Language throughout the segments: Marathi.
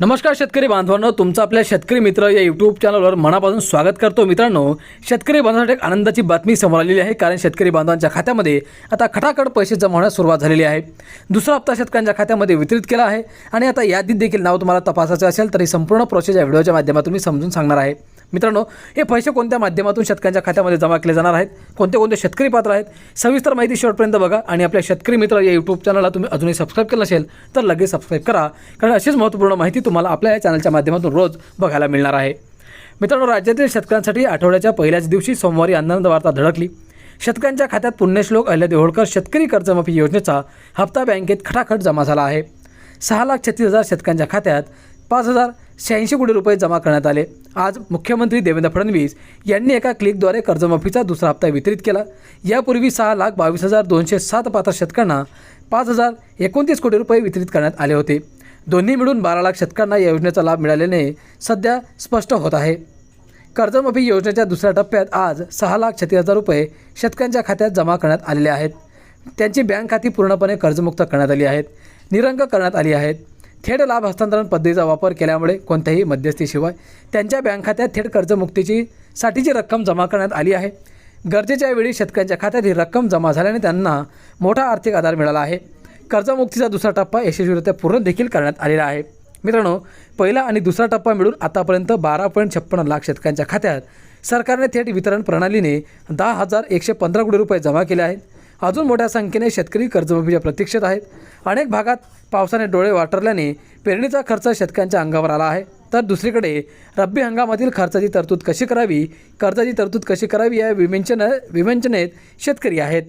नमस्कार शेतकरी बांधवांनो, तुमचं आपल्या शेतकरी मित्र या यूट्यूब चॅनलवर मनापासून स्वागत करतो। मित्रांनो, शेतकरी बांधवांसाठी एक आनंदाची बातमी समोर आलेली आहे, कारण शेतकरी बांधवांच्या खात्यामध्ये आता खटाखट पैसे जमा होण्यास सुरुवात झालेली आहे। दुसरा हप्ता शेतकऱ्यांच्या खात्यामध्ये वितरित केला आहे आणि आता यादीत देखील नाव तुम्हाला तपासायचं असेल तर ही संपूर्ण प्रोसेस या व्हिडिओच्या माध्यमातून मी समजून सांगणार आहे। मित्रांनो, हे पैसे कोणत्या माध्यमातून शेतकऱ्यांच्या खात्यामध्ये जमा केले जाणार आहेत, कोणते कोणते शेतकरी पात्र आहेत, सविस्तर माहिती शेवटपर्यंत बघा। आणि आपल्या शेतकरी मित्र या यूट्यूब चॅनलला तुम्ही अजूनही सबस्क्राईब केलं नसेल तर लगेच सबस्क्राईब करा, कारण अशीच महत्त्वपूर्ण माहिती तुम्हाला आपल्या या चॅनलच्या माध्यमातून रोज बघायला मिळणार आहे। मित्रांनो, राज्यातील शेतकऱ्यांसाठी आठवड्याच्या पहिल्याच दिवशी सोमवारी आनंद वार्ता धडकली। शेतकऱ्यांच्या खात्यात पुण्यश्लोक अहिल्यादेवी होळकर शेतकरी कर्जमाफी योजनेचा हप्ता बँकेत खटाखट जमा झाला आहे। 6,36,000 शेतकऱ्यांच्या खात्यात 5,086 कोटी रुपये जमा करण्यात आले। आज मुख्यमंत्री देवेंद्र फडणवीस यांनी एका क्लिकद्वारे कर्जमाफीचा दुसरा हप्ता वितरित केला। यापूर्वी 6,22,207 पात्र शेतकऱ्यांना 5,029 कोटी रुपये वितरित करण्यात आले होते। दोन्ही मिळून 12 लाख शेतकऱ्यांना या योजनेचा लाभ मिळाल्याने सध्या स्पष्ट होत आहे। कर्जमाफी योजनेच्या दुसऱ्या टप्प्यात आज 6,36,000 रुपये शेतकऱ्यांच्या खात्यात जमा करण्यात आलेले आहेत। त्यांची बँक खाती पूर्णपणे कर्जमुक्त करण्यात आली आहेत, निरंक करण्यात आली आहेत। थेट लाभ हस्तांतरण पद्धतीचा वापर केल्यामुळे कोणत्याही मध्यस्थीशिवाय त्यांच्या बँक खात्यात थेट साठीची रक्कम जमा करण्यात आली आहे। गरजेच्या वेळी शेतकऱ्यांच्या खात्यात ही रक्कम जमा झाल्याने त्यांना मोठा आर्थिक आधार मिळाला आहे। कर्जमुक्तीचा दुसरा टप्पा यशस्वीरित्या पूर्ण देखील करण्यात आलेला आहे। मित्रांनो, पहिला आणि दुसरा टप्पा मिळून आतापर्यंत 12.56 लाख शेतकऱ्यांच्या खात्यात सरकारने थेट वितरण प्रणालीने 10,115 कोटी रुपये जमा केले आहेत। अजून मोठ्या संख्येने शेतकरी कर्जमाफीच्या प्रतीक्षेत आहेत। अनेक भागात पावसाने डोळे वाटरल्याने पेरणीचा खर्च शेतकऱ्यांच्या अंगावर आला आहे, तर दुसरीकडे रब्बी हंगामातील खर्चाची तरतूद कशी करावी, कर्जाची तरतूद कशी करावी या विवेचनेत शेतकरी आहेत।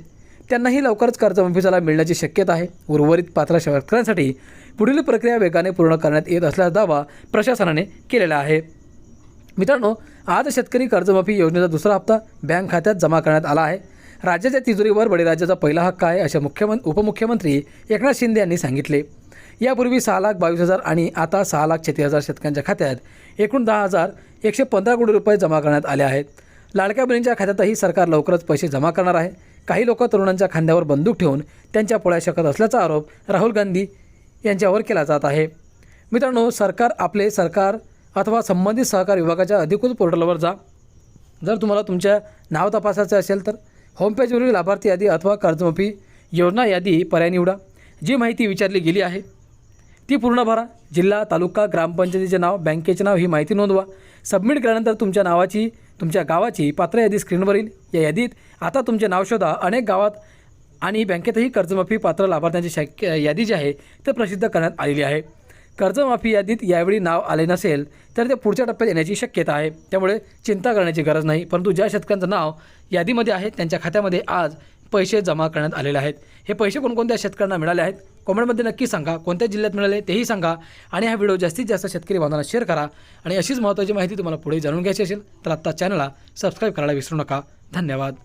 त्यांनाही लवकरच कर्जमाफीचा लाभ मिळण्याची शक्यता आहे। उर्वरित पात्र शेतकऱ्यांसाठी पुढील प्रक्रिया वेगाने पूर्ण करण्यात येत असल्याचा दावा प्रशासनाने केलेला आहे। मित्रांनो, आज शेतकरी कर्जमाफी योजनेचा दुसरा हप्ता बँक खात्यात जमा करण्यात आला आहे। राज्याच्या तिजोरीवर बळीराजाचा पहिला हक्क आहे, असे उपमुख्यमंत्री एकनाथ शिंदे यांनी सांगितले। यापूर्वी 6,22,000 आणि आता 6,36,000 शेतकऱ्यांच्या खात्यात एकूण 10,115 कोटी रुपये जमा करण्यात आले आहेत। लाडक्या बहिणींच्या खात्यातही सरकार लवकरच पैसे जमा करणार आहे। काही लोक तरुणांच्या खांद्यावर बंदूक ठेवून त्यांच्या पोळ्या शकत असल्याचा आरोप राहुल गांधी यांच्यावर केला जात आहे। मित्रांनो, सरकार अथवा संबंधित सहकार विभागाच्या अधिकृत पोर्टलवर जा। जर तुम्हाला तुमच्या नाव तपासायचे असेल तर होमपेजवरील लाभार्थी यादी अथवा कर्जमाफी योजना यादी पर्याय निवडा। जी माहिती विचारली गेली आहे ती पूर्ण भरा। जिल्हा, तालुका, ग्रामपंचायतीचे नाव, बँकेचे नाव ही माहिती नोंदवा। सबमिट केल्यानंतर तुमच्या गावाची पात्र यादी स्क्रीनवर येईल। या यादीत आता तुमचे नाव शोधा। अनेक गावात आणि बँकेतही कर्जमाफी पात्र लाभार्थ्यांची यादी जी आहे ते प्रसिद्ध करण्यात आलेली आहे। कर्जमाफी यादीत यावेळी नाव आले नसेल तर ते पुढच्या टप्प्यात येण्याची शक्यता आहे, त्यामुळे चिंता करण्याची गरज नाही। परंतु ज्या शेतकऱ्यांचं नाव यादीमध्ये आहे त्यांच्या खात्यामध्ये आज पैसे जमा करण्यात आलेले आहेत। हे पैसे कोणकोणत्या शेतकऱ्यांना मिळाले आहेत कमेंटमध्ये नक्की सांगा, कोणत्या जिल्ह्यात मिळाले तेही सांगा। आणि हा व्हिडिओ जास्तीत जास्त शेतकरी बांधवांना शेअर करा। आणि अशीच महत्त्वाची माहिती तुम्हाला पुढे जाणून घ्यायची असेल तर आत्ता चॅनलला सबस्क्राईब करायला विसरू नका। धन्यवाद।